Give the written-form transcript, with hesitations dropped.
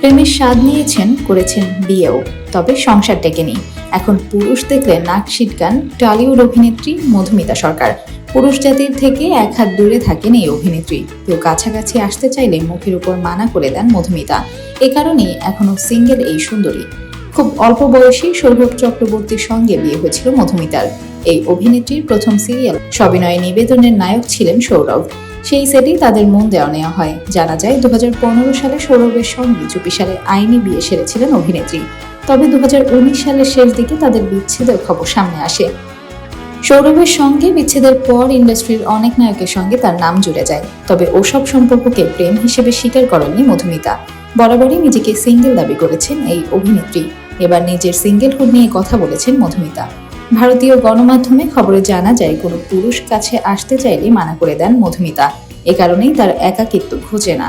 প্রেমের স্বাদ নিয়েছেন, করেছেন বিয়েও, তবে সংসার টেকেনি। এখন পুরুষ দেখলে নাক সিটকান টলিউড অভিনেত্রী মধুমিতা সরকার। পুরুষ জাতির থেকে এক হাত দূরে থাকেন এই অভিনেত্রী। কেউ কাছাকাছি আসতে চাইলে মুখের উপর মানা করে দেন মধুমিতা। এ কারণেই এখনো সিঙ্গেল এই সুন্দরী। খুব অল্প বয়সী সৌরভ চক্রবর্তীর সঙ্গে বিয়ে হয়েছিল মধুমিতার। এই অভিনেত্রীর প্রথম সিরিয়াল সবিনয় নিবেদনের নায়ক ছিলেন সৌরভ। সেই সেটেই তাদের মন দেওয়া নেওয়া হয়। জানা যায় 2015 সালে সৌরভের সঙ্গে চুপিসারে আইনি বিয়ে সেরেছিলেন অভিনেত্রী। তবে 2019 সালের শেষ দিকে তাদের বিচ্ছেদের খবর সামনে আসে। সৌরভের সঙ্গে বিচ্ছেদের পর ইন্ডাস্ট্রির অনেক নায়কের সঙ্গে তার নাম জুড়ে যায়। তবে ওসব সম্পর্ককে প্রেম হিসেবে স্বীকার করেননি মধুমিতা। বরাবরই নিজেকে সিঙ্গেল দাবি করেছেন এই অভিনেত্রী। এবার নিজের সিঙ্গেলহুড নিয়ে কথা বলেছেন মধুমিতা। ভারতীয় গণমাধ্যমে খবরে জানা যায়, কোনো পুরুষ কাছে আসতে চাইলে মানা করে দেন মধুমিতা। এ কারণেই তার একাকিত্ব ঘোচে না।